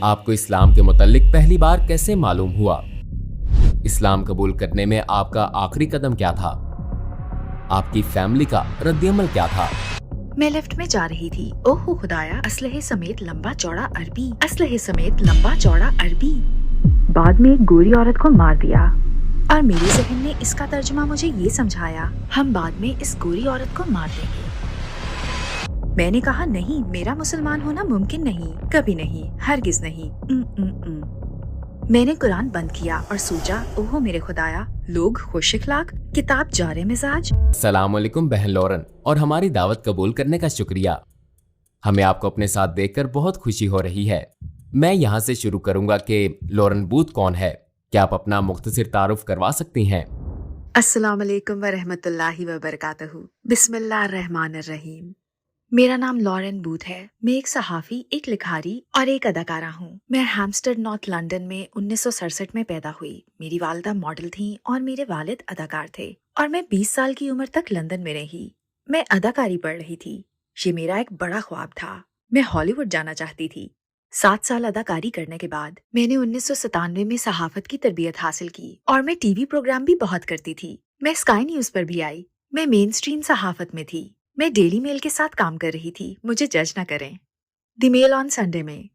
आपको इस्लाम के मुताल्लिक पहली बार कैसे मालूम हुआ? इस्लाम कबूल करने में आपका आखिरी कदम क्या था? आपकी फैमिली का रद्दअमल क्या था? मैं लिफ्ट में जा रही थी। ओहो खुदाया, असलहे समेत लंबा चौड़ा अरबी, असलहे समेत लंबा चौड़ा अरबी। बाद में एक गोरी औरत को मार दिया और मेरे जहन ने इसका तर्जुमा मुझे ये समझाया, हम बाद में इस गोरी औरत को मार देंगे। मैंने कहा नहीं, मेरा मुसलमान होना मुमकिन नहीं, कभी नहीं, हरगिज नहीं। मैंने कुरान बंद किया और सोचा, ओहो मेरे खुदाया, लोग खुश इखलाक, किताब जारे मिजाज। अस्सलाम वालेकुम बहन लॉरेन, और हमारी दावत कबूल करने का शुक्रिया। हमें आपको अपने साथ देखकर बहुत खुशी हो रही है। मैं यहाँ से शुरू करूंगा कि लॉरेन बूथ कौन है। क्या आप अपना मुख्तसर तारुफ करवा सकती हैं? अस्सलाम वालेकुम व रहमतुल्लाहि व बरकातहू। बिस्मिल्लाहिर रहमानिर रहीम। मेरा नाम लॉरेन बूथ है। मैं एक सहाफ़ी, एक लिखारी और एक अदाकारा हूँ। मैं हैम्स्टेड नॉर्थ लंदन में 1967 में पैदा हुई। मेरी वालिदा मॉडल थीं और मेरे वालिद अदाकार थे और मैं 20 साल की उम्र तक लंदन में रही। मैं अदाकारी पढ़ रही थी। ये मेरा एक बड़ा ख्वाब था। मैं हॉलीवुड जाना चाहती थी। 7 साल अदाकारी करने के बाद मैंने 1997 में सहाफत की तरबियत हासिल की और मैं टीवी प्रोग्राम भी बहुत करती थी। मैं स्काई न्यूज पर भी आई। मैं मेन स्ट्रीम सहाफत में थी। मैं डेली मेल के साथ काम कर रही थी, मुझे जज न करें। द मेल ऑन संडे में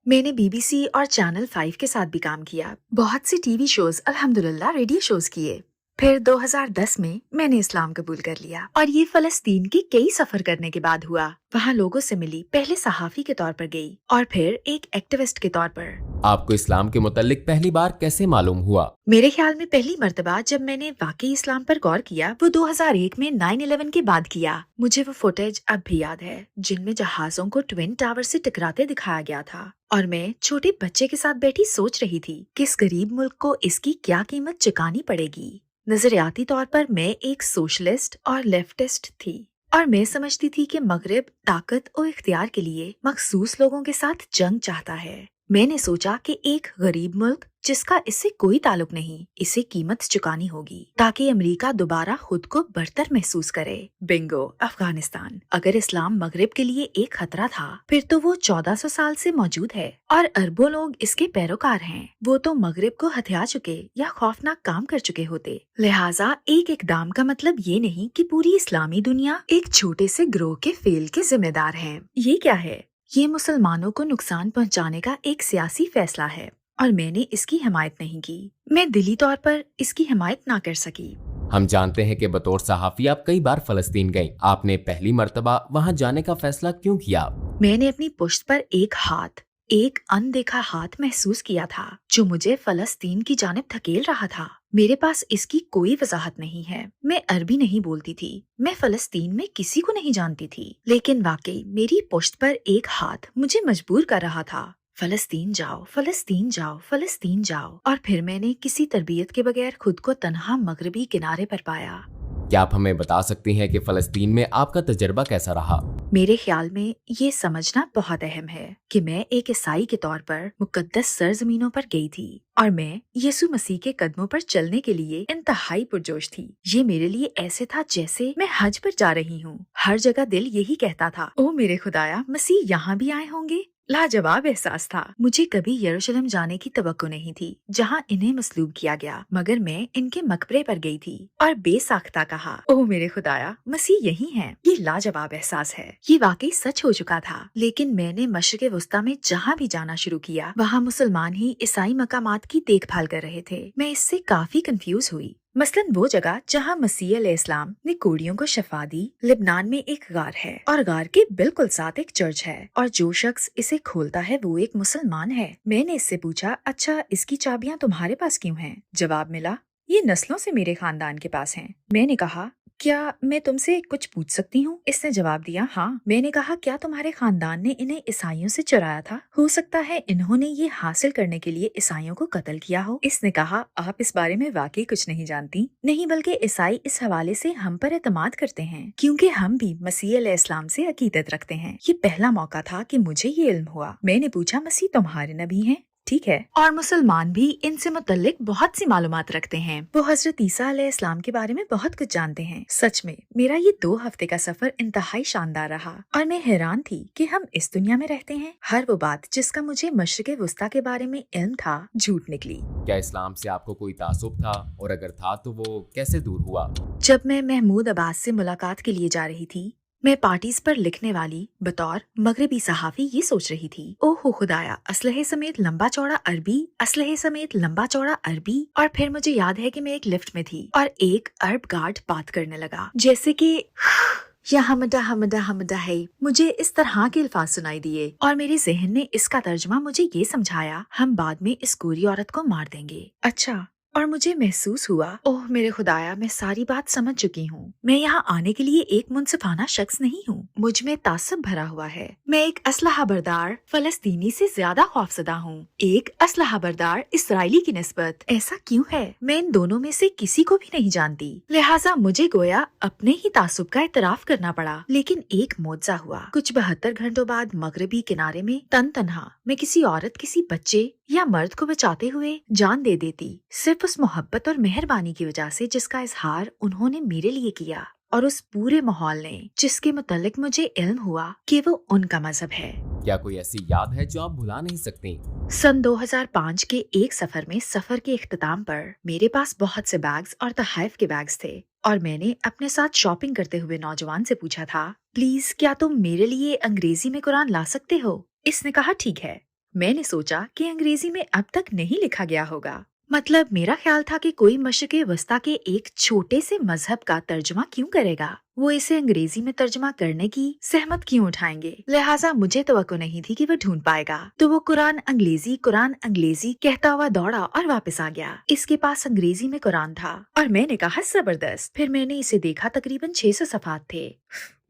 मैंने BBC और चैनल 5 के साथ भी काम किया। बहुत सी टीवी शोज, अल्हम्दुलिल्लाह रेडियो शोज किए। फिर 2010 में मैंने इस्लाम कबूल कर लिया और ये फलस्तीन के कई सफर करने के बाद हुआ। वहाँ लोगों से मिली, पहले सहाफी के तौर पर गई और फिर एक एक्टिविस्ट के तौर पर। आपको इस्लाम के मुताल्लिक पहली बार कैसे मालूम हुआ? मेरे ख्याल में पहली मर्तबा जब मैंने वाकई इस्लाम पर गौर किया वो 2001 में 9/11 के बाद किया। मुझे वो फुटेज अब भी याद है जिनमें जहाजों को ट्विन टावर से टकराते दिखाया गया था और मैं छोटे बच्चे के साथ बैठी सोच रही थी कि इस गरीब मुल्क को इसकी क्या कीमत चुकानी पड़ेगी। नजरियाती तौर पर मैं एक सोशलिस्ट और लेफ्टिस्ट थी और मैं समझती थी कि मगरिब ताकत और इख्तियार के लिए मखसूस लोगों के साथ जंग चाहता है। मैंने सोचा कि एक गरीब मुल्क जिसका इससे कोई ताल्लुक नहीं, इसे कीमत चुकानी होगी ताकि अमेरिका दोबारा खुद को बरतर महसूस करे। बिंगो, अफगानिस्तान। अगर इस्लाम मगरिब के लिए एक खतरा था, फिर तो वो 1400 साल से मौजूद है और अरबों लोग इसके पैरोकार हैं। वो तो मगरिब को हथिया चुके या खौफनाक काम कर चुके होते। लिहाजा एक इकदाम का मतलब ये नहीं कि पूरी इस्लामी दुनिया एक छोटे से ग्रोह के फेल के जिम्मेदार है। ये क्या है? ये मुसलमानों को नुकसान पहुंचाने का एक सियासी फैसला है और मैंने इसकी हिमायत नहीं की। मैं दिली तौर पर इसकी हिमायत ना कर सकी। हम जानते हैं कि बतौर सहाफी आप कई बार फलस्तीन गईं। आपने पहली मर्तबा वहां जाने का फैसला क्यों किया? मैंने अपनी पुश्त पर एक अनदेखा हाथ महसूस किया था जो मुझे फलस्तीन की जानिब धकेल रहा था। मेरे पास इसकी कोई वजाहत नहीं है। मैं अरबी नहीं बोलती थी। मैं फलस्तीन में किसी को नहीं जानती थी, लेकिन वाकई मेरी पुश्त पर एक हाथ मुझे मजबूर कर रहा था। फलस्तीन जाओ, फलस्तीन जाओ, फलस्तीन जाओ। और फिर मैंने किसी तरबियत के बगैर खुद को तन्हा मगरबी किनारे पर पाया। क्या आप हमें बता सकती हैं कि फलस्तीन में आपका तजर्बा कैसा रहा? मेरे ख्याल में ये समझना बहुत अहम है कि मैं एक ईसाई के तौर पर मुकद्दस सरजमीनों पर गई थी और मैं यीशु मसीह के कदमों पर चलने के लिए इंतहाई पुरजोश थी। ये मेरे लिए ऐसे था जैसे मैं हज पर जा रही हूँ। हर जगह दिल यही कहता था, ओ मेरे खुदाया, मसीह यहाँ भी आए होंगे। लाजवाब एहसास था। मुझे कभी यरूशलेम जाने की तवक्को नहीं थी जहाँ इन्हें मसलूब किया गया, मगर मैं इनके मकबरे पर गई थी और बेसाख्ता कहा, ओह मेरे खुदाया, मसीह यही हैं। ये लाजवाब एहसास है। ये वाकई सच हो चुका था। लेकिन मैंने मशरिक़ वस्ता में जहाँ भी जाना शुरू किया, वहाँ मुसलमान ही ईसाई मकामात की देखभाल कर रहे थे। मैं इससे काफी कंफ्यूज हुई। मसलन वो जगह जहाँ मसीह अलैहिस्सलाम ने कोड़ियों को शफा दी, लिबनान में एक गार है और गार के बिल्कुल साथ एक चर्च है और जो शख्स इसे खोलता है वो एक मुसलमान है। मैंने इससे पूछा, अच्छा इसकी चाबियां तुम्हारे पास क्यों हैं? जवाब मिला, ये नस्लों से मेरे खानदान के पास हैं। मैंने कहा, क्या मैं तुमसे कुछ पूछ सकती हूँ? इसने जवाब दिया, हाँ। मैंने कहा, क्या तुम्हारे खानदान ने इन्हें ईसाइयों से चुराया था? हो सकता है इन्होंने ये हासिल करने के लिए ईसाइयों को कत्ल किया हो। इसने कहा, आप इस बारे में वाकई कुछ नहीं जानती। नहीं, बल्कि ईसाई इस हवाले से हम पर एतमाद करते हैं क्योंकि हम भी मसीह अलैहिस्सलाम से अकीदत रखते हैं। ये पहला मौका था कि मुझे ये इल्म हुआ। मैंने पूछा, मसीह तुम्हारे नबी हैं? ठीक है, और मुसलमान भी इनसे मुतल्लिक बहुत सी मालूमात रखते हैं। वो हजरत ईसा अलैहिस्सलाम के बारे में बहुत कुछ जानते हैं। सच में मेरा ये 2 हफ्ते का सफर इंतहाई शानदार रहा और मैं हैरान थी कि हम इस दुनिया में रहते हैं। हर वो बात जिसका मुझे मशरिक़े वुस्ता के बारे में इल्म था झूठ निकली। क्या इस्लाम से आपको कोई तासुब था, और अगर था तो वो कैसे दूर हुआ? जब मैं महमूद अब्बास से मुलाकात के लिए जा रही थी, मैं पार्टीज पर लिखने वाली बतौर मगरबी सहाफी ये सोच रही थी, ओहो खुदाया, असलहे समेत लंबा चौड़ा अरबी, असलहे समेत लंबा चौड़ा अरबी। और फिर मुझे याद है कि मैं एक लिफ्ट में थी और एक अरब गार्ड बात करने लगा, जैसे कि या हमदा हमदा हमदा है। मुझे इस तरह के अल्फाज सुनाई दिए और मेरे जहन ने इसका तर्जुमा मुझे ये समझाया, हम बाद में इस गोरी औरत को मार देंगे। अच्छा, और मुझे महसूस हुआ, ओह मेरे खुदाया, मैं सारी बात समझ चुकी हूँ। मैं यहाँ आने के लिए एक मुनसिफाना शख्स नहीं हूँ। मुझ में तासब भरा हुआ है। मैं एक असलहा बरदार फलस्तीनी से ज्यादा खौफजदा हूँ, एक असलहा बरदार इसराइली की निस्बत। ऐसा क्यों है? मैं इन दोनों में से किसी को भी नहीं जानती, लिहाजा मुझे गोया अपने ही तासुब का इतराफ करना पड़ा। लेकिन एक मौजज़ा हुआ। कुछ 72 घंटों बाद मगरबी किनारे में तन्हा मैं किसी औरत, किसी बच्चे या मर्द को बचाते हुए जान दे देती, सिर्फ उस मोहब्बत और मेहरबानी की वजह से जिसका इजहार उन्होंने मेरे लिए किया, और उस पूरे माहौल ने जिसके मुतालिक मुझे इल्म हुआ कि वो उनका मजहब है। क्या कोई ऐसी याद है जो आप भुला नहीं सकती? सन 2005 के एक सफर में सफर के इख्तिताम पर मेरे पास बहुत से बैग्स और तहफ़ के बैग्स थे, और मैंने अपने साथ शॉपिंग करते हुए नौजवान से पूछा था, प्लीज क्या तुम मेरे लिए अंग्रेजी में कुरान ला सकते हो? इसने कहा ठीक है। मैंने सोचा कि अंग्रेजी में अब तक नहीं लिखा गया होगा, मतलब मेरा ख्याल था कि कोई मशरिक़े वस्ता के एक छोटे से मजहब का तर्जुमा क्यों करेगा, वो इसे अंग्रेजी में तर्जुमा करने की सहमत क्यों उठाएंगे। लिहाजा मुझे तवक्को नहीं थी कि वो ढूंढ पाएगा, तो वो कुरान अंग्रेजी कहता हुआ दौड़ा और वापस आ गया। इसके पास अंग्रेजी में कुरान था और मैंने कहा जबरदस्त। फिर मैंने इसे देखा, तकरीबन 600 सफ़ात थे।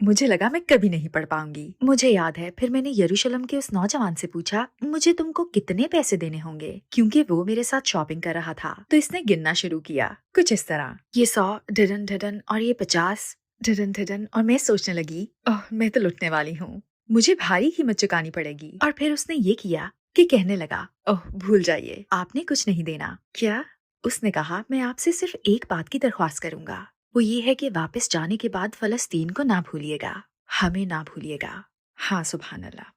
मुझे लगा मैं कभी नहीं पढ़ पाऊंगी। मुझे याद है फिर मैंने यरूशलेम के उस नौजवान से पूछा, मुझे तुमको कितने पैसे देने होंगे, क्योंकि वो मेरे साथ शॉपिंग कर रहा था। तो इसने गिनना शुरू किया कुछ इस तरह, ये 100 ढडन ढडन और ये 50 ढडन ढडन। और मैं सोचने लगी, ओह मैं तो लुटने वाली हूँ, मुझे भारी कीमत चुकानी पड़ेगी। और फिर उसने ये किया कि कहने लगा, ओह भूल जाइए, आपने कुछ नहीं देना। क्या? उसने कहा, मैं आपसे सिर्फ एक बात की दरख्वास्त करूंगा, वो ये है कि वापस जाने के बाद फलस्तीन को ना भूलिएगा, हमें ना भूलिएगा। हाँ सुभान अल्लाह।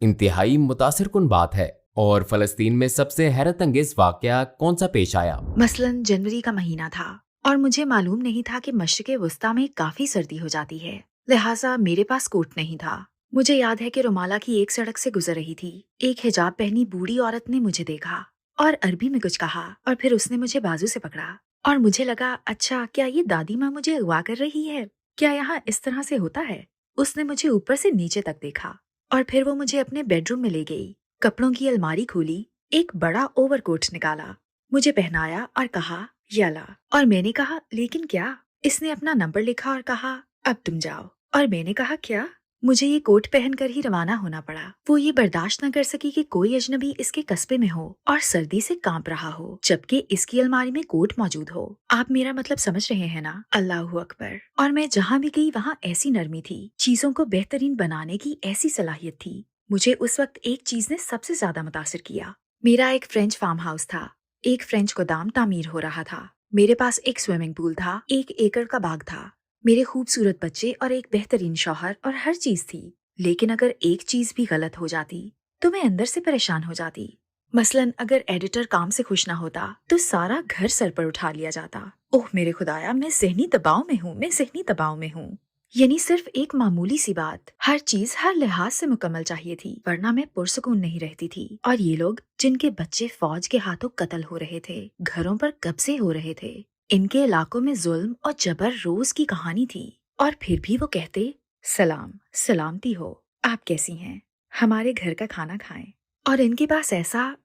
इंतहाई मुतासिरकुन बात है। और फलस्तीन में सबसे हैरत अंगेज वाकया कौन सा पेश आया? मसलन जनवरी का महीना था और मुझे मालूम नहीं था कि मशरिक़े वुस्ता में काफी सर्दी हो जाती है, लिहाजा मेरे पास कोट नहीं था। मुझे याद है कि रुमाला की एक सड़क से गुजर रही थी, एक हिजाब पहनी बूढ़ी औरत ने मुझे देखा और अरबी में कुछ कहा, और फिर उसने मुझे बाजू से पकड़ा और मुझे लगा, अच्छा क्या ये दादी माँ मुझे अगवा कर रही है? क्या यहाँ इस तरह से होता है? उसने मुझे ऊपर से नीचे तक देखा और फिर वो मुझे अपने बेडरूम में ले गई। कपड़ों की अलमारी खोली, एक बड़ा ओवरकोट निकाला, मुझे पहनाया और कहा याला। और मैंने कहा लेकिन क्या? इसने अपना नंबर लिखा और कहा अब तुम जाओ। और मैंने कहा क्या? मुझे ये कोट पहनकर ही रवाना होना पड़ा। वो ये बर्दाश्त न कर सकी कि कोई अजनबी इसके कस्बे में हो और सर्दी से कांप रहा हो, जबकि इसकी अलमारी में कोट मौजूद हो। आप मेरा मतलब समझ रहे हैं ना? अल्लाहु अकबर। और मैं जहाँ भी गई वहाँ ऐसी नरमी थी, चीजों को बेहतरीन बनाने की ऐसी सलाहियत थी। मुझे उस वक्त एक चीज ने सबसे ज्यादा मुतासिर किया। मेरा एक फ्रेंच फार्म हाउस था, एक फ्रेंच गोदाम तामीर हो रहा था, मेरे पास एक स्विमिंग पूल था, 1 एकड़ का बाग था, मेरे खूबसूरत बच्चे और एक बेहतरीन शौहर और हर चीज थी। लेकिन अगर एक चीज भी गलत हो जाती तो मैं अंदर से परेशान हो जाती। मसलन अगर एडिटर काम से खुश ना होता तो सारा घर सर पर उठा लिया जाता। ओह मेरे खुदाया, मैं ज़हनी दबाव में हूँ, मैं ज़हनी दबाव में हूँ। यानी सिर्फ एक मामूली सी बात, हर चीज हर लिहाज से मुकम्मल चाहिए थी, वरना मैं पुरसुकून नहीं रहती थी। और ये लोग जिनके बच्चे फौज के हाथों कत्ल हो रहे थे, घरों पर कब्जे हो रहे थे, इनके इलाकों में जुल्म और जबर रोज की कहानी थी। और फिर भी वो कहते सलाम, सलामती हो, आप कैसी हैं, हमारे घर का खाना खाएं। और इनके पास ऐसा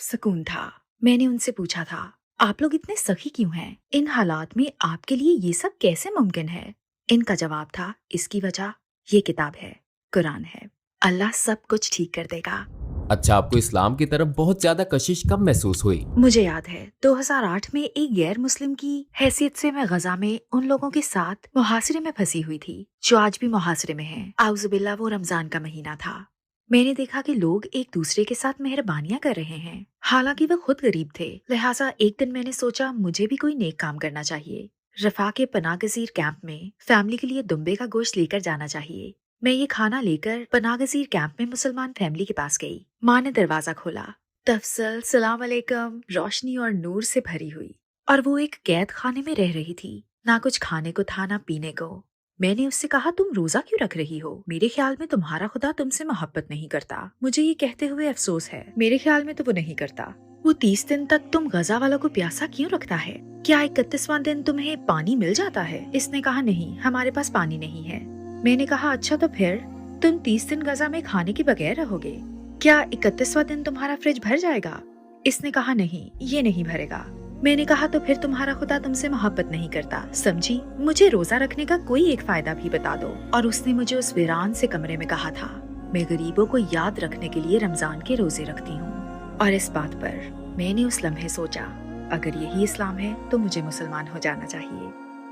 सुकून था। मैंने उनसे पूछा था, आप लोग इतने सखी क्यों हैं? इन हालात में आपके लिए ये सब कैसे मुमकिन है? इनका जवाब था, इसकी वजह ये किताब है, कुरान है, अल्लाह सब कुछ ठीक कर देगा। अच्छा, आपको इस्लाम की तरफ बहुत ज्यादा कशिश कब महसूस हुई? मुझे याद है 2008 में एक गैर मुस्लिम की हैसियत से मैं गजा में उन लोगों के साथ मुहासरे में फंसी हुई थी जो आज भी मुहासरे में हैं। आउज़ुबिल्लाह, वो रमजान का महीना था। میں نے دیکھا کہ لوگ ایک دوسرے کے ساتھ مہربانیاں کر رہے ہیں، حالانکہ وہ خود غریب تھے۔ لہٰذا ایک دن میں نے سوچا مجھے بھی کوئی نیک کام کرنا چاہیے۔ رفاح کے پناہ گزیر کیمپ میں فیملی کے لیے دمبے کا گوشت لے کر جانا چاہیے۔ میں یہ کھانا لے کر پناہ گزیر کیمپ میں مسلمان فیملی کے پاس گئی۔ ماں نے دروازہ کھولا۔ تفصیل سلام علیکم روشنی اور نور سے بھری ہوئی، اور وہ ایک قید خانے میں رہ رہی تھی۔ نہ کچھ کھانے کو تھا نہ پینے کو۔ میں نے اس سے کہا تم روزہ کیوں رکھ رہی ہو؟ میرے خیال میں تمہارا خدا تم سے محبت نہیں کرتا۔ مجھے یہ کہتے ہوئے افسوس ہے، میرے خیال میں تو وہ نہیں کرتا۔ وہ 30 دن تک تم غزہ والوں کو پیاسا کیوں رکھتا ہے؟ کیا 31واں دن تمہیں پانی مل جاتا ہے؟ اس نے کہا نہیں، ہمارے پاس پانی نہیں ہے۔ میں نے کہا اچھا تو پھر تم 30 دن غزہ میں کھانے کے بغیر رہو گے؟ کیا 31واں دن تمہارا فریج بھر جائے گا؟ اس نے کہا نہیں، یہ نہیں بھرے گا۔ میں نے کہا تو پھر تمہارا خدا تم سے محبت نہیں کرتا، سمجھی؟ مجھے روزہ رکھنے کا کوئی ایک فائدہ بھی بتا دو۔ اور اس نے مجھے اس ویران سے کمرے میں کہا تھا میں غریبوں کو یاد رکھنے کے لیے رمضان کے روزے رکھتی ہوں۔ اور اس بات پر میں نے اس لمحے سوچا اگر یہی اسلام ہے تو مجھے مسلمان ہو جانا چاہیے،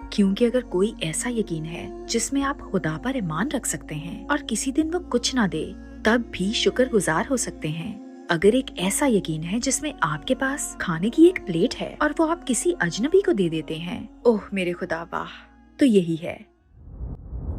کیونکہ اگر کوئی ایسا یقین ہے جس میں آپ خدا پر ایمان رکھ سکتے ہیں اور کسی دن وہ کچھ نہ دے تب بھی شکر گزار ہو سکتے ہیں، اگر ایک ایسا یقین ہے جس میں آپ کے پاس کھانے کی ایک پلیٹ ہے اور وہ آپ کسی اجنبی کو دے دیتے ہیں، اوہ میرے خدا واہ، تو یہی ہے۔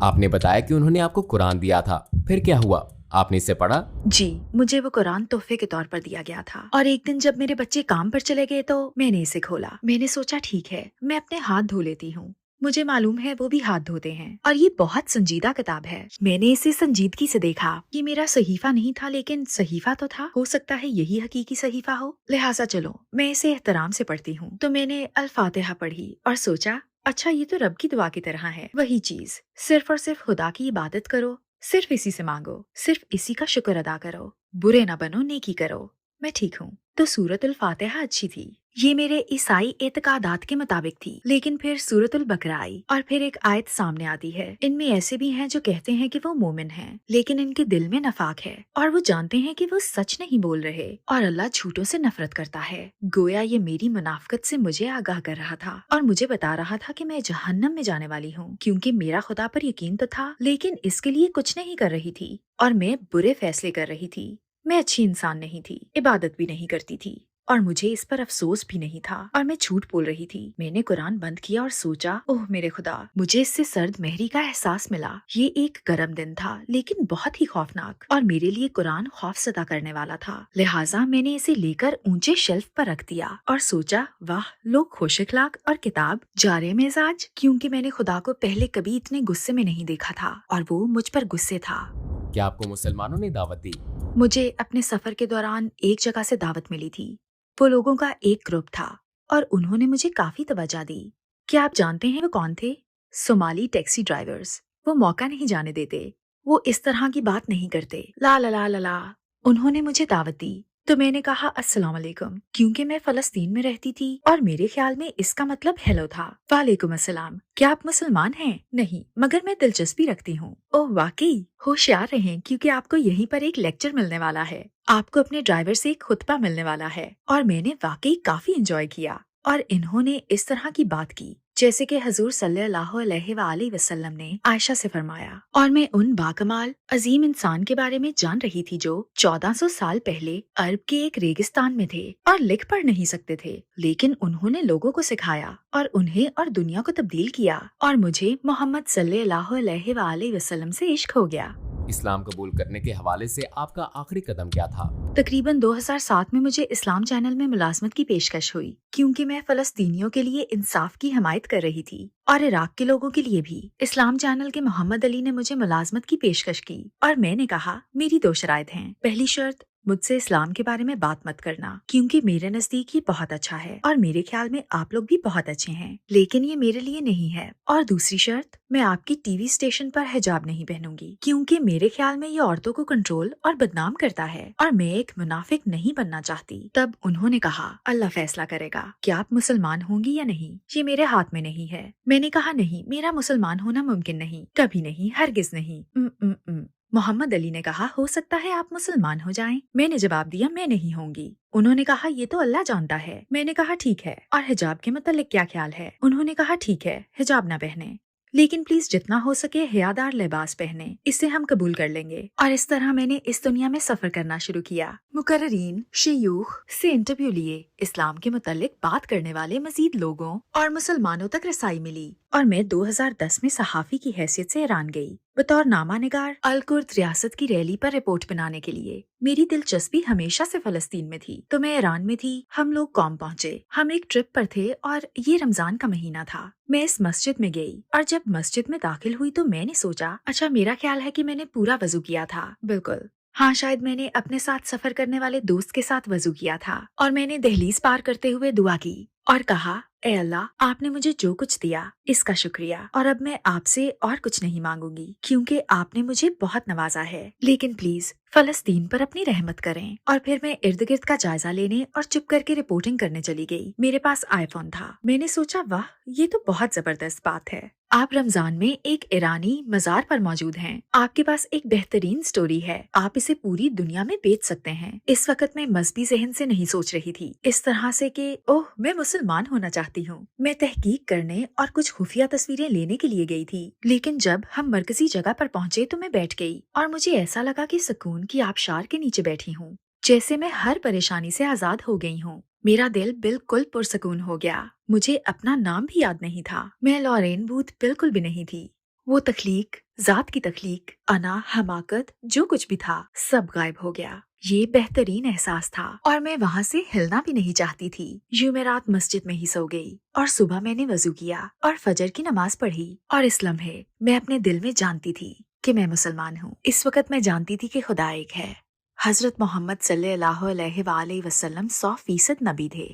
آپ نے بتایا کہ انہوں نے آپ کو قرآن دیا تھا، پھر کیا ہوا؟ آپ نے اسے پڑھا؟ جی، مجھے وہ قرآن تحفے کے طور پر دیا گیا تھا، اور ایک دن جب میرے بچے کام پر چلے گئے تو میں نے اسے کھولا۔ میں نے سوچا ٹھیک ہے، میں اپنے ہاتھ دھو لیتی ہوں، مجھے معلوم ہے وہ بھی ہاتھ دھوتے ہیں، اور یہ بہت سنجیدہ کتاب ہے۔ میں نے اسے سنجیدگی سے دیکھا۔ یہ میرا صحیفہ نہیں تھا، لیکن صحیفہ تو تھا، ہو سکتا ہے یہی حقیقی صحیفہ ہو، لہٰذا چلو میں اسے احترام سے پڑھتی ہوں۔ تو میں نے الفاتحہ پڑھی اور سوچا اچھا یہ تو رب کی دعا کی طرح ہے، وہی چیز، صرف اور صرف خدا کی عبادت کرو، صرف اسی سے مانگو، صرف اسی کا شکر ادا کرو، برے نہ بنو، نیکی کرو، میں ٹھیک ہوں۔ تو سورۃ الفاتحہ اچھی تھی، یہ میرے عیسائی اعتقادات کے مطابق تھی، لیکن پھر سورۃ البقرہ آئی اور پھر ایک آیت سامنے آتی ہے، ان میں ایسے بھی ہیں جو کہتے ہیں کہ وہ مومن ہیں لیکن ان کے دل میں نفاق ہے، اور وہ جانتے ہیں کہ وہ سچ نہیں بول رہے، اور اللہ جھوٹوں سے نفرت کرتا ہے۔ گویا یہ میری منافقت سے مجھے آگاہ کر رہا تھا اور مجھے بتا رہا تھا کہ میں جہنم میں جانے والی ہوں، کیونکہ میرا خدا پر یقین تو تھا لیکن اس کے لیے کچھ نہیں کر رہی تھی، اور میں برے فیصلے کر رہی تھی۔ میں اچھی انسان نہیں تھی، عبادت بھی نہیں کرتی تھی، اور مجھے اس پر افسوس بھی نہیں تھا، اور میں جھوٹ بول رہی تھی۔ میں نے قرآن بند کیا اور سوچا اوہ میرے خدا، مجھے اس سے سرد مہری کا احساس ملا۔ یہ ایک گرم دن تھا لیکن بہت ہی خوفناک، اور میرے لیے قرآن خوف زدہ کرنے والا تھا، لہٰذا میں نے اسے لے کر اونچے شیلف پر رکھ دیا اور سوچا واہ لوگ خوش اخلاق اور کتاب جارے مزاج، کیونکہ میں نے خدا کو پہلے کبھی اتنے غصے میں نہیں دیکھا تھا اور وہ مجھ پر غصے تھا۔ کیا آپ کو مسلمانوں نے دعوت دی؟ مجھے اپنے سفر کے دوران ایک جگہ سے دعوت ملی تھی، وہ لوگوں کا ایک گروپ تھا اور انہوں نے مجھے کافی توجہ دی۔ کیا آپ جانتے ہیں وہ کون تھے؟ صومالی ٹیکسی ڈرائیورز۔ وہ موقع نہیں جانے دیتے، وہ اس طرح کی بات نہیں کرتے، لا لا لا لا لا۔ انہوں نے مجھے دعوت دی تو میں نے کہا السلام علیکم، کیونکہ میں فلسطین میں رہتی تھی اور میرے خیال میں اس کا مطلب ہیلو تھا۔ وعلیکم السلام، کیا آپ مسلمان ہیں؟ نہیں، مگر میں دلچسپی رکھتی ہوں۔ اوہ واقعی، ہوشیار رہیں کیونکہ آپ کو یہیں پر ایک لیکچر ملنے والا ہے، آپ کو اپنے ڈرائیور سے ایک خطبہ ملنے والا ہے۔ اور میں نے واقعی کافی انجوائے کیا، اور انہوں نے اس طرح کی بات کی جیسے کہ حضور صلی اللہ علیہ وآلہ وسلم نے عائشہ سے فرمایا، اور میں ان باکمال عظیم انسان کے بارے میں جان رہی تھی جو 1400 سال پہلے عرب کے ایک ریگستان میں تھے اور لکھ پڑھ نہیں سکتے تھے، لیکن انہوں نے لوگوں کو سکھایا اور انہیں اور دنیا کو تبدیل کیا، اور مجھے محمد صلی اللہ علیہ وآلہ وسلم سے عشق ہو گیا۔ اسلام قبول کرنے کے حوالے سے آپ کا آخری قدم کیا تھا؟ تقریباً 2007 میں مجھے اسلام چینل میں ملازمت کی پیشکش ہوئی، کیونکہ میں فلسطینیوں کے لیے انصاف کی حمایت کر رہی تھی اور عراق کے لوگوں کے لیے بھی۔ اسلام چینل کے محمد علی نے مجھے ملازمت کی پیشکش کی اور میں نے کہا میری 2 شرائط ہیں۔ پہلی شرط، مجھ سے اسلام کے بارے میں بات مت کرنا، کیونکہ میرے نزدیک یہ بہت اچھا ہے اور میرے خیال میں آپ لوگ بھی بہت اچھے ہیں، لیکن یہ میرے لیے نہیں ہے۔ اور دوسری شرط، میں آپ کی ٹی وی اسٹیشن پر حجاب نہیں پہنوں گی، کیونکہ میرے خیال میں یہ عورتوں کو کنٹرول اور بدنام کرتا ہے اور میں ایک منافق نہیں بننا چاہتی۔ تب انہوں نے کہا اللہ فیصلہ کرے گا کہ آپ مسلمان ہوں گی یا نہیں، یہ میرے ہاتھ میں نہیں ہے۔ میں نے کہا نہیں، میرا مسلمان ہونا ممکن نہیں، کبھی نہیں، ہرگز نہیں۔ محمد علی نے کہا ہو سکتا ہے آپ مسلمان ہو جائیں۔ میں نے جواب دیا میں نہیں ہوں گی۔ انہوں نے کہا یہ تو اللہ جانتا ہے۔ میں نے کہا ٹھیک ہے، اور حجاب کے متعلق کیا خیال ہے؟ انہوں نے کہا ٹھیک ہے، حجاب نہ پہنے۔ लेकिन प्लीज जितना हो सके हयादार लिबास पहने, इसे हम कबूल कर लेंगे। और इस तरह मैंने इस दुनिया में सफर करना शुरू किया। मुकर्रीन, शयूख से इंटरव्यू लिए, इस्लाम के मुतालिक बात करने वाले मजीद लोगों और मुसलमानों तक रसाई मिली, और मैं 2010 में सहाफी की हैसियत से ईरान गई बतौर नामानिगार अल कुर्द रियासत की रैली पर रिपोर्ट बनाने के लिए। मेरी दिलचस्पी हमेशा से फलस्तीन में थी, तो मैं ईरान में थी। हम लोग कौम पहुँचे। हम एक ट्रिप पर थे और ये रमजान का महीना था। मैं इस मस्जिद में गई और जब मस्जिद में दाखिल हुई तो मैंने सोचा, अच्छा मेरा ख्याल है कि मैंने पूरा वजू किया था। बिल्कुल हाँ, शायद मैंने अपने साथ सफर करने वाले दोस्त के साथ वजू किया था। और मैंने दहलीज पार करते हुए दुआ की और कहा, ए अल्लाह, आपने मुझे जो कुछ दिया इसका शुक्रिया, और अब मैं आपसे और कुछ नहीं मांगूंगी क्योंकि आपने मुझे बहुत नवाजा है। लेकिन प्लीज फलस्तीन पर अपनी रहमत करें। और फिर मैं इर्द गिर्द का जायजा लेने और चुप करके रिपोर्टिंग करने चली गई। मेरे पास आईफोन था। मैंने सोचा, वाह, ये तो बहुत जबरदस्त बात है। आप रमजान में एक ईरानी मजार पर मौजूद हैं। आपके पास एक बेहतरीन स्टोरी है। आप इसे पूरी दुनिया में बेच सकते हैं। इस वक्त मैं मजहबी जहन से नहीं सोच रही थी, इस तरह से कि ओह, मैं मुसलमान होना चाहती हूँ। मैं तहकीक करने और कुछ खुफिया तस्वीरें लेने के लिए गई थी। लेकिन जब हम मरकजी जगह पर पहुँचे तो मैं बैठ गई और मुझे ऐसा लगा कि सुकून की आबशार के नीचे बैठी हूँ, जैसे मैं हर परेशानी से आजाद हो गई हूँ। मेरा दिल बिल्कुल पुरसकून हो गया। मुझे अपना नाम भी याद नहीं था। मैं लॉरेन बूथ बिल्कुल भी नहीं थी। वो तख्लीक, जात की तख्लीक, अना, हमाकत, जो कुछ भी था सब गायब हो गया। ये बेहतरीन एहसास था और मैं वहाँ से हिलना भी नहीं चाहती थी। यूं मैं रात मस्जिद में ही सो गई और सुबह मैंने वजू किया और फजर की नमाज पढ़ी। और इस लम्हे मैं अपने दिल में जानती थी कि मैं मुसलमान हूँ। इस वक्त मैं जानती थी कि खुदा एक है। हजरत मोहम्मद सल्लल्लाहु अलैहि वसल्लम 100% नबी थे।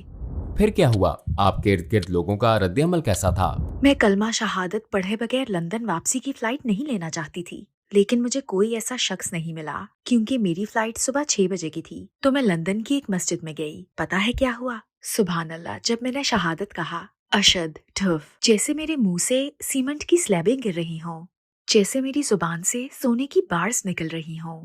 फिर क्या हुआ? आपके इर्द गिर्द लोगों का रद्द-ए-अमल कैसा था? मैं कलमा शहादत पढ़े बगैर लंदन वापसी की फ्लाइट नहीं लेना चाहती थी, लेकिन मुझे कोई ऐसा शख्स नहीं मिला क्योंकि मेरी फ्लाइट सुबह 6 बजे की थी। तो मैं लंदन की एक मस्जिद में गई। पता है क्या हुआ? सुभान अल्लाह, जब मैंने शहादत कहा, अशद ठुफ, जैसे मेरे मुंह से सीमेंट की स्लैबें गिर रही हों, जैसे मेरी जुबान से सोने की बार्स निकल रही हों।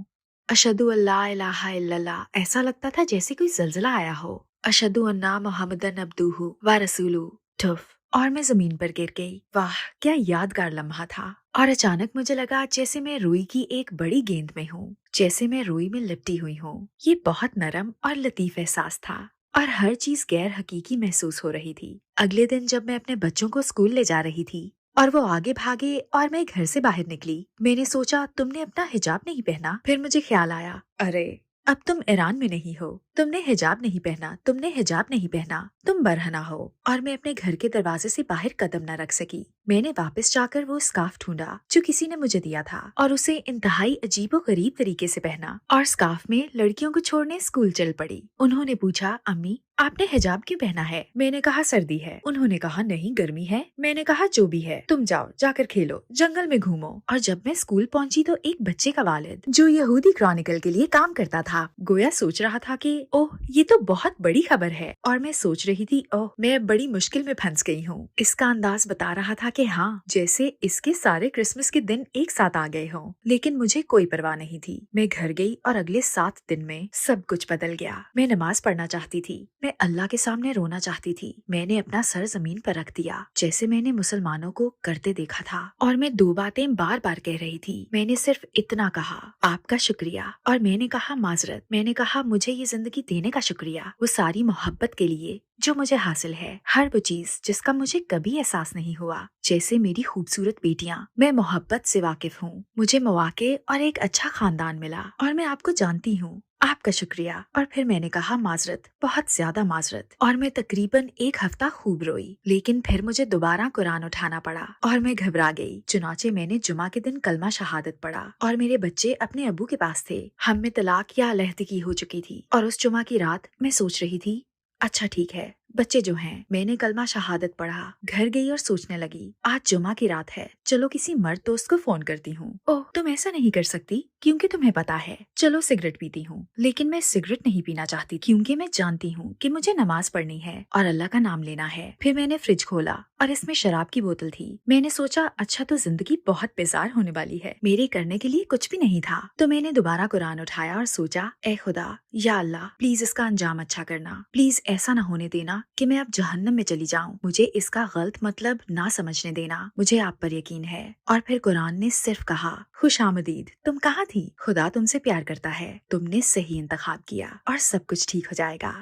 अशहदु अल्ला इलाहा इल्लल्लाह, ऐसा लगता था जैसे कोई जल्जला आया हो। अशहदु अन्ना मुहम्मदन अब्दुहु व रसूलु, ठुफ, और मैं जमीन पर गिर गई। वाह, क्या यादगार लम्हा था। और अचानक मुझे लगा जैसे मैं रुई की एक बड़ी गेंद में हूँ, जैसे मैं रुई में लिपटी हुई हूँ। ये बहुत नरम और लतीफ एहसास था और हर चीज गैर हकीकी महसूस हो रही थी। अगले दिन जब मैं अपने बच्चों को स्कूल ले जा रही थी और वो आगे भागे और मैं घर से बाहर निकली, मैंने सोचा, तुमने अपना हिजाब नहीं पहना। फिर मुझे ख्याल आया, अरे अब तुम ईरान में नहीं हो, तुमने हिजाब नहीं पहना, तुमने हिजाब नहीं पहना, तुम बरहना हो। और मैं अपने घर के दरवाजे से बाहर कदम न रख सकी। मैंने वापस जाकर वो स्कार्फ ढूंढा जो किसी ने मुझे दिया था और उसे इंतहाई अजीबो गरीब तरीके से पहना और स्कार्फ में लड़कियों को छोड़ने स्कूल चल पड़ी। उन्होंने पूछा, अम्मी आपने हिजाब क्यों पहना है? मैंने कहा, सर्दी है। उन्होंने कहा, नहीं गर्मी है। मैंने कहा, जो भी है, तुम जाओ, जाकर खेलो, जंगल में घूमो। और जब मैं स्कूल पहुंची तो एक बच्चे का वालिद जो यहूदी क्रॉनिकल के लिए काम करता था, गोया सोच रहा था कि ओह, ये तो बहुत बड़ी खबर है। और मैं सोच रही थी, ओह, मैं बड़ी मुश्किल में फंस गई हूँ। इसका अंदाज बता रहा था कि हाँ, जैसे इसके सारे क्रिसमस के दिन एक साथ आ गए हों। लेकिन मुझे कोई परवाह नहीं थी। मैं घर गई और अगले 7 दिन में सब कुछ बदल गया। मैं नमाज पढ़ना चाहती थी, मैं अल्लाह के सामने रोना चाहती थी। मैंने अपना सर जमीन पर रख दिया जैसे मैंने मुसलमानों को करते देखा था, और मैं 2 बातें बार बार कह रही थी। मैंने सिर्फ इतना कहा, आपका शुक्रिया, और मैंने कहा माजरत। मैंने कहा, मुझे ये जिंदगी देने का शुक्रिया, वो सारी मोहब्बत के लिए जो मुझे हासिल है, हर वो चीज जिसका मुझे कभी एहसास नहीं हुआ, जैसे मेरी खूबसूरत बेटियां। मैं मोहब्बत से वाकिफ हूँ, मुझे मौके और एक अच्छा खानदान मिला, और मैं आपको जानती हूँ। आपका शुक्रिया। और फिर मैंने कहा, माजरत, बहुत ज्यादा माजरत। और मैं तकरीबन 1 हफ्ता खूब रोई, लेकिन फिर मुझे दोबारा कुरान उठाना पड़ा और मैं घबरा गई। चुनाचे मैंने जुमा के दिन कलमा शहादत पढ़ा और मेरे बच्चे अपने अब्बू के पास थे। हम में तलाक या अलहदगी हो चुकी थी और उस जुमा की रात मैं सोच रही थी, अच्छा ठीक है, बच्चे जो हैं। मैंने कलमा शहादत पढ़ा, घर गई और सोचने लगी, आज जुमा की रात है, चलो किसी मर्द दोस्त को फोन करती हूँ। ओह, तुम ऐसा नहीं कर सकती क्योंकि तुम्हें पता है। चलो सिगरेट पीती हूँ, लेकिन मैं सिगरेट नहीं पीना चाहती क्योंकि मैं जानती हूँ कि मुझे नमाज पढ़नी है और अल्लाह का नाम लेना है। फिर मैंने फ्रिज खोला और इसमें शराब की बोतल थी। मैंने सोचा, अच्छा तो जिंदगी बहुत बेजार होने वाली है, मेरे करने के लिए कुछ भी नहीं था। तो मैंने दोबारा कुरान उठाया और सोचा, ए खुदा, या अल्लाह, प्लीज इसका अंजाम अच्छा करना, प्लीज ऐसा न होने देना कि मैं अब जहन्नम में चली जाऊं। मुझे इसका गलत मतलब ना समझने देना, मुझे आप पर यकीन है। और फिर कुरान ने सिर्फ कहा, खुश आमदीद, तुम कहाँ थी? खुदा तुमसे प्यार करता है, तुमने सही इंतखाब किया और सब कुछ ठीक हो जाएगा।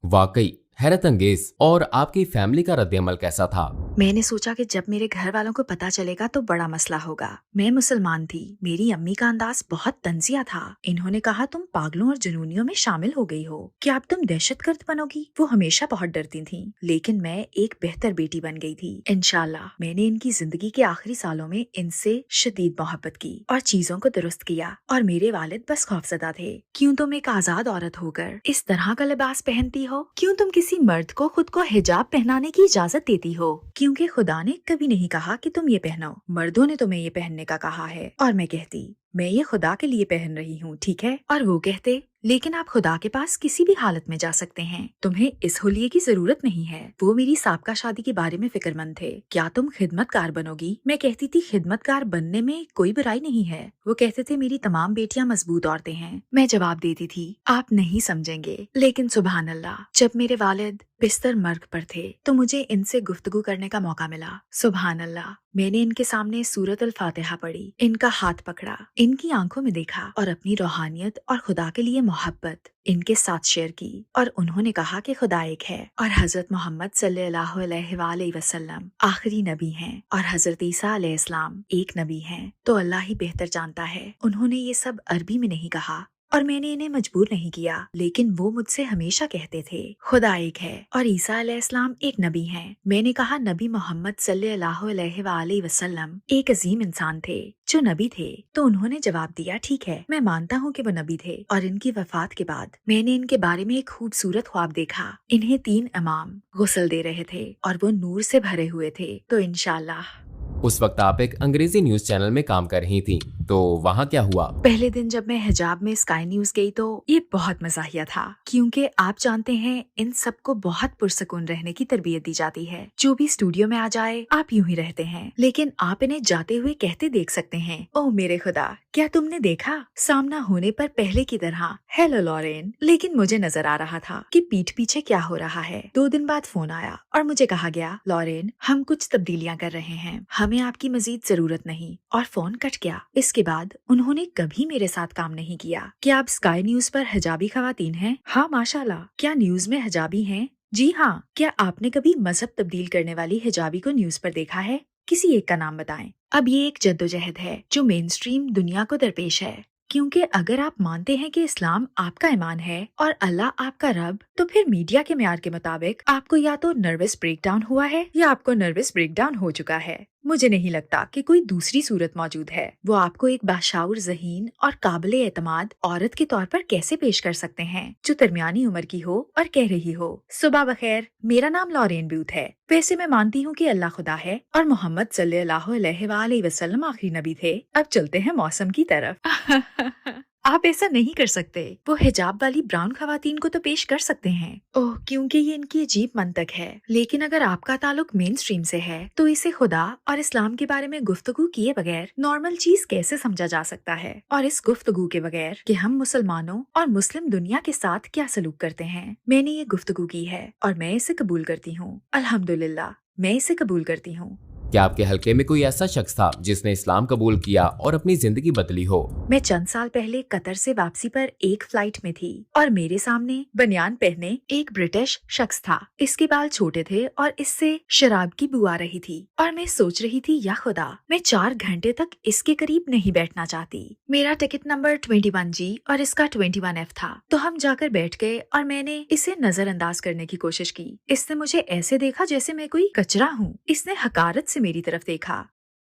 वाकई हैरत अंगेज। और आपकी फैमिली का रद्द-ए-अमल कैसा था? मैंने सोचा कि जब मेरे घर वालों को पता चलेगा तो बड़ा मसला होगा। मैं मुसलमान थी, मेरी अम्मी का अंदाज बहुत तंजिया था। इन्होंने कहा, तुम पागलों और जुनूनियों में शामिल हो गई हो, क्या अब तुम दहशतगर्द बनोगी? वो हमेशा बहुत डरती थीं, लेकिन मैं एक बेहतर बेटी बन गई थी इंशाल्लाह। मैंने इनकी जिंदगी के आखिरी सालों में इनसे शदीद मोहब्बत की और चीजों को दुरुस्त किया। और मेरे वालिद बस खौफजदा थे, क्यों तुम एक आजाद औरत होकर इस तरह का लिबास पहनती हो? क्यों तुम किसी मर्द को खुद को हिजाब पहनाने की इजाजत देती हो? क्योंकि खुदा ने कभी नहीं कहा कि तुम ये पहनो, मर्दों ने तुम्हें ये पहनने का कहा है। और मैं कहती, मैं ये खुदा के लिए पहन रही हूँ, ठीक है? और वो कहते, लेकिन आप खुदा के पास किसी भी हालत में जा सकते हैं, तुम्हें इस हुलिये की जरूरत नहीं है। वो मेरी साबका शादी के बारे में फिक्रमंद थे, क्या तुम खिदमतगार बनोगी? मैं कहती थी, खिदमतगार बनने में कोई बुराई नहीं है। वो कहते थे, मेरी तमाम बेटियां मजबूत औरतें हैं। मैं जवाब देती थी, आप नहीं समझेंगे। लेकिन सुभान अल्लाह, जब मेरे वालिद बिस्तर मर्ग पर थे तो मुझे इनसे गुफ्तगू करने का मौका मिला। सुभान अल्लाह, मैंने इनके सामने सूरत अल फातिहा पढ़ी, इनका हाथ पकड़ा, इनकी आंखों में देखा और अपनी रूहानियत और खुदा के लिए मोहब्बत इनके साथ शेयर की। और उन्होंने कहा कि खुदा एक है और हजरत मोहम्मद सल्लल्लाहु अलैहि वसल्लम आखिरी नबी हैं और हजरत ईसा अलैहिस्सलाम एक नबी हैं। तो अल्लाह ही बेहतर जानता है। उन्होंने ये सब अरबी में नहीं कहा और मैंने इन्हें मजबूर नहीं किया, लेकिन वो मुझसे हमेशा कहते थे, खुदा एक है और ईसा अलैहिस्सलाम एक नबी हैं। मैंने कहा, नबी मोहम्मद सल्लल्लाहु अलैहि वसल्लम एक अजीम इंसान थे जो नबी थे। तो उन्होंने जवाब दिया, ठीक है, मैं मानता हूँ कि वो नबी थे। और इनकी वफात के बाद मैंने इनके बारे में एक खूबसूरत ख्वाब देखा। इन्हें 3 इमाम गुस्ल दे रहे थे और वो नूर से भरे हुए थे। तो इंशाल्लाह। उस वक्त आप एक अंग्रेजी न्यूज चैनल में काम कर रही थी, तो वहाँ क्या हुआ? पहले दिन जब मैं हिजाब में स्काई न्यूज गई तो ये बहुत मजाहिया था, क्योंकि आप जानते हैं इन सबको बहुत पुरसकून रहने की तरबियत दी जाती है। जो भी स्टूडियो में आ जाए आप यूं ही रहते हैं, लेकिन आप इन्हें जाते हुए कहते देख सकते हैं, ओह मेरे खुदा, क्या तुमने देखा? सामना होने पर पहले की तरह हेलो लॉरेन। लेकिन मुझे नजर आ रहा था कि पीठ पीछे क्या हो रहा है। 2 दिन बाद फोन आया और मुझे कहा गया, लॉरेन, हम कुछ तब्दीलियां कर रहे हैं, हमें आपकी मजीद जरूरत नहीं। और फोन कट गया। इसके बाद उन्होंने कभी मेरे साथ काम नहीं किया। क्या आप स्काई न्यूज पर हिजाबी खवातीन हैं? हाँ माशाल्लाह। क्या न्यूज में हिजाबी हैं? जी हाँ। क्या आपने कभी मजहब तब्दील करने वाली हिजाबी को न्यूज पर देखा है? किसी एक का नाम बताएं। अब ये एक जद्दोजहद है जो मेन स्ट्रीम दुनिया को दरपेश है, क्योंकि अगर आप मानते हैं कि इस्लाम आपका ईमान है और अल्लाह आपका रब, तो फिर मीडिया के म्यार के मुताबिक आपको या तो नर्वस ब्रेकडाउन हुआ है या आपको नर्वस ब्रेकडाउन हो चुका है। मुझे नहीं लगता कि कोई दूसरी सूरत मौजूद है। वो आपको एक बाशाउर ज़हीन और काबिले एतमाद औरत के तौर पर कैसे पेश कर सकते हैं जो दरमियानी उम्र की हो और कह रही हो, सुबह बखैर, मेरा नाम लॉरेन ब्यूथ है। वैसे मैं मानती हूँ कि अल्लाह खुदा है और मोहम्मद सल्लल्लाहु अलैहि वसल्लम आखिरी नबी थे। अब चलते हैं मौसम की तरफ। आप ऐसा नहीं कर सकते। वो हिजाब वाली ब्राउन खवातीन को तो पेश कर सकते हैं। ओह, क्योंकि ये इनकी अजीब मंतक है। लेकिन अगर आपका ताल्लुक मेन स्ट्रीम से है तो इसे खुदा और इस्लाम के बारे में गुफ्तगू किए बगैर नॉर्मल चीज कैसे समझा जा सकता है? और इस गुफ्तगू के बगैर कि हम मुसलमानों और मुस्लिम दुनिया के साथ क्या सलूक करते हैं, मैंने ये गुफ्तगू की है और मैं इसे कबूल करती हूँ। अल्हम्दुलिल्लाह, मैं इसे कबूल करती हूँ। क्या आपके हलके में कोई ऐसा शख्स था जिसने इस्लाम कबूल किया और अपनी जिंदगी बदली हो? मैं चंद साल पहले कतर से वापसी पर एक फ्लाइट में थी और मेरे सामने बनियान पहने एक ब्रिटिश शख्स था। इसके बाल छोटे थे और इससे शराब की बू आ रही थी और मैं सोच रही थी, या खुदा, मैं 4 घंटे तक इसके करीब नहीं बैठना चाहती। मेरा टिकट नंबर 21G और इसका 21F था। तो हम जाकर बैठ गए और मैंने इसे नजरअंदाज करने की कोशिश की। इसने मुझे ऐसे देखा जैसे मैं कोई कचरा हूँ। इसने हकारत से मेरी तरफ देखा।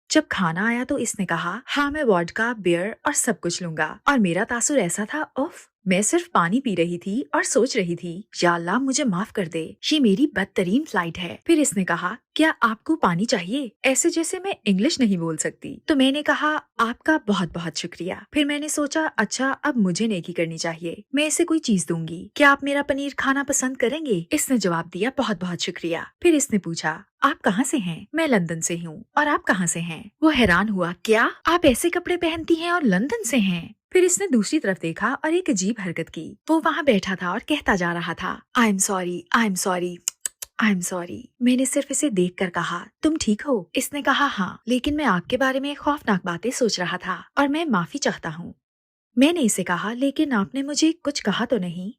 जब खाना आया तो इसने कहा, हाँ मैं वोडका, बियर और सब कुछ लूंगा। और मेरा तासुर ऐसा था, उफ, मैं सिर्फ पानी पी रही थी और सोच रही थी, या अल्लाह मुझे माफ कर दे, ये मेरी बदतरीन फ्लाइट है। फिर इसने कहा, क्या आपको पानी चाहिए? ऐसे जैसे मैं इंग्लिश नहीं बोल सकती। तो मैंने कहा, आपका बहुत बहुत शुक्रिया। फिर मैंने सोचा, अच्छा अब मुझे नेकी करनी चाहिए, मैं इसे कोई चीज दूंगी। क्या आप मेरा पनीर खाना पसंद करेंगे? इसने जवाब दिया, बहुत बहुत शुक्रिया। फिर इसने पूछा, आप कहाँ से हैं? मैं लंदन से हूँ। और आप कहाँ से हैं? वो हैरान हुआ, क्या आप ऐसे कपड़े पहनती हैं और लंदन से हैं? फिर इसने दूसरी तरफ देखा और एक अजीब हरकत की। वो वहाँ बैठा था और कहता जा रहा था, I am sorry, I am sorry. I am sorry, मैंने सिर्फ इसे देख कर कहा तुम ठीक हो। इसने कहा हाँ, लेकिन मैं आपके बारे में खौफनाक बातें सोच रहा था और मैं माफी चाहता हूँ। मैंने इसे कहा लेकिन आपने मुझे कुछ कहा तो नहीं।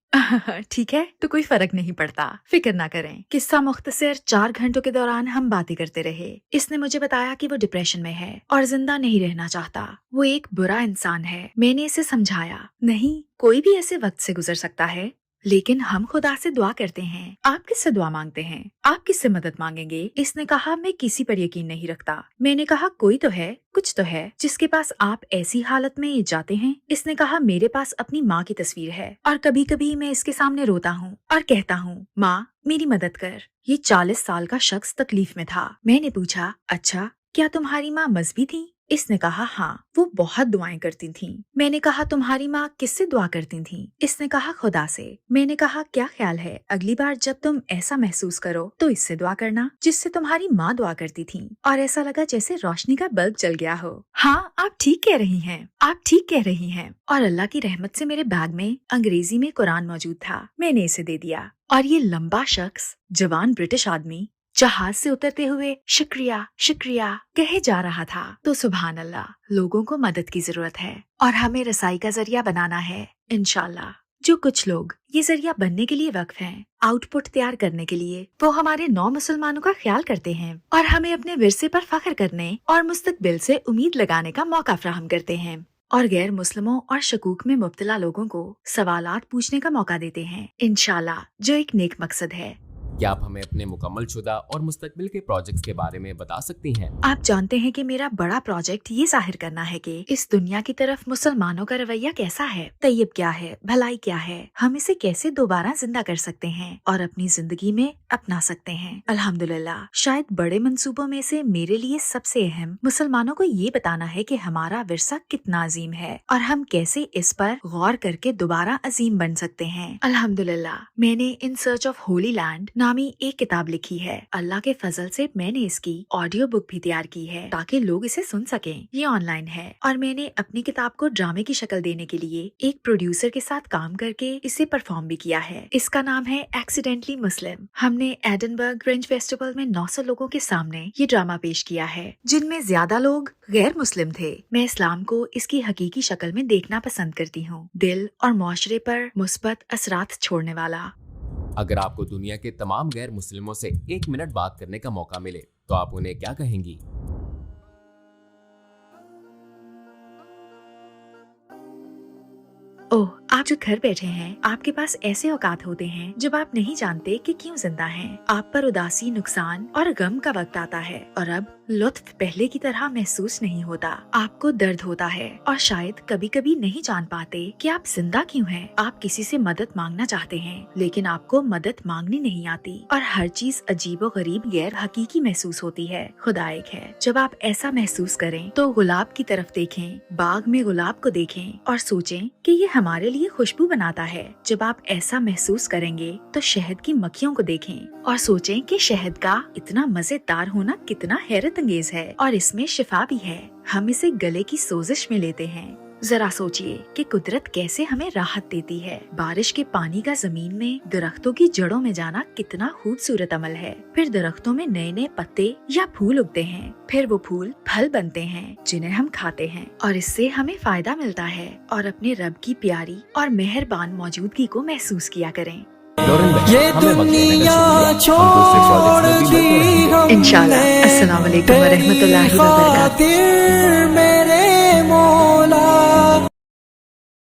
ठीक है, तो कोई फर्क नहीं पड़ता, फिक्र ना करें। किस्सा मुख्तसर 4 घंटों के दौरान हम बातें करते रहे। इसने मुझे बताया कि वो डिप्रेशन में है और जिंदा नहीं रहना चाहता। वो एक बुरा इंसान है। मैंने इसे समझाया, नहीं, कोई भी ऐसे वक्त से गुजर सकता है, लेकिन हम खुदा से दुआ करते हैं। आप किससे दुआ मांगते हैं? आप किससे मदद मांगेंगे? इसने कहा मैं किसी पर यकीन नहीं रखता। मैंने कहा कोई तो है, कुछ तो है जिसके पास आप ऐसी हालत में जाते हैं। इसने कहा मेरे पास अपनी माँ की तस्वीर है और कभी कभी मैं इसके सामने रोता हूँ और कहता हूँ माँ मेरी मदद कर। ये 40 साल का शख्स तकलीफ में था। मैंने पूछा अच्छा क्या तुम्हारी माँ मजहबी थी? इसने कहा हाँ, वो बहुत दुआएं करती थीं। मैंने कहा तुम्हारी माँ किससे दुआ करती थीं? इसने कहा खुदा से। मैंने कहा क्या ख्याल है अगली बार जब तुम ऐसा महसूस करो तो इससे दुआ करना जिससे तुम्हारी माँ दुआ करती थी। और ऐसा लगा जैसे रोशनी का बल्ब जल गया हो। हाँ, आप ठीक कह रही हैं, आप ठीक कह रही हैं। और अल्लाह की रहमत से मेरे बैग में अंग्रेजी में कुरान मौजूद था। मैंने इसे दे दिया और ये लंबा शख्स, जवान ब्रिटिश आदमी, जहाज से उतरते हुए शुक्रिया शुक्रिया कहे जा रहा था। तो सुभान अल्लाह, लोगों को मदद की जरूरत है और हमें रसाई का जरिया बनाना है इंशाल्लाह। जो कुछ लोग ये जरिया बनने के लिए वक्फ हैं, आउटपुट तैयार करने के लिए, वो हमारे 9 मुसलमानों का ख्याल करते हैं और हमें अपने विरसे पर फख्र करने और मुस्तकबिल से उम्मीद लगाने का मौका फराहम करते हैं और गैर मुस्लिमों और शकूक में मुब्तला लोगों को सवालात पूछने का मौका देते हैं इंशाल्लाह, जो एक नेक मकसद है। क्या आप हमें अपने मुकम्मल शुदा और मुस्तकबिल के प्रोजेक्ट्स के बारे में बता सकती हैं? आप जानते हैं कि मेरा बड़ा प्रोजेक्ट ये जाहिर करना है कि इस दुनिया की तरफ मुसलमानों का रवैया कैसा है, तैयब क्या है, भलाई क्या है, हम इसे कैसे दोबारा जिंदा कर सकते हैं और अपनी जिंदगी में अपना सकते हैं। अल्हम्दुलिल्लाह, शायद बड़े मंसूबों में से मेरे लिए सबसे अहम मुसलमानों को ये बताना है कि हमारा विरसा कितना अजीम है और हम कैसे इस पर गौर करके दोबारा अजीम बन सकते हैं। अल्हम्दुलिल्लाह, मैंने in search of Holi land नामी एक किताब लिखी है। अल्लाह के फजल से मैंने इसकी ऑडियो बुक भी तैयार की है ताकि लोग इसे सुन सकें। ये ऑनलाइन है और मैंने अपनी किताब को ड्रामे की शक्ल देने के लिए एक प्रोड्यूसर के साथ काम करके इसे परफॉर्म भी किया है। इसका नाम है एक्सीडेंटली मुस्लिम। हमने एडनबर्ग फ्रेंच फेस्टिवल में 900 लोगों के सामने ये ड्रामा पेश किया है, जिनमें ज्यादा लोग गैर मुस्लिम थे। मैं इस्लाम को इसकी हकीकी शक्ल में देखना पसंद करती हूँ, दिल और मुआशरे पर मुस्बत असरात छोड़ने वाला। अगर आपको दुनिया के तमाम गैर मुस्लिमों से 1 मिनट बात करने का मौका मिले तो आप उन्हें क्या कहेंगी? ओह, आप जो घर बैठे हैं, आपके पास ऐसे औकात होते हैं जब आप नहीं जानते कि क्यों जिंदा हैं। आप पर उदासी, नुकसान और गम का वक्त आता है और अब लुत्फ पहले की तरह महसूस नहीं होता। आपको दर्द होता है और शायद कभी कभी नहीं जान पाते कि आप जिंदा क्यों हैं। आप किसी से मदद मांगना चाहते हैं लेकिन आपको मदद मांगनी नहीं आती और हर चीज अजीबो गरीब गैर हकीकी महसूस होती है। खुदा एक है। जब आप ऐसा महसूस करें तो गुलाब की तरफ देखें, बाग में गुलाब को देखें और सोचें कि ये हमारे लिए खुशबू बनाता है। जब आप ऐसा महसूस करेंगे तो शहद की मक्खियों को देखें और सोचें कि शहद का इतना मजेदार होना कितना हैरत अंगेज है और इसमें शिफा भी है। हम इसे गले की सोजिश में लेते हैं। जरा सोचिए कि कुदरत कैसे हमें राहत देती है। बारिश के पानी का जमीन में दरख्तों की जड़ों में जाना कितना खूबसूरत अमल है। फिर दरख्तों में नए नए पत्ते या फूल उगते हैं, फिर वो फूल फल बनते हैं जिन्हें हम खाते हैं और इससे हमें फायदा मिलता है। और अपने रब की प्यारी और मेहरबान मौजूदगी को महसूस किया करें। ये दुनिया छोड़ दी इंशाल्लाह। अस्सलाम वालेकुम व रहमतुल्लाहि व बरकातहू। मेरे मौला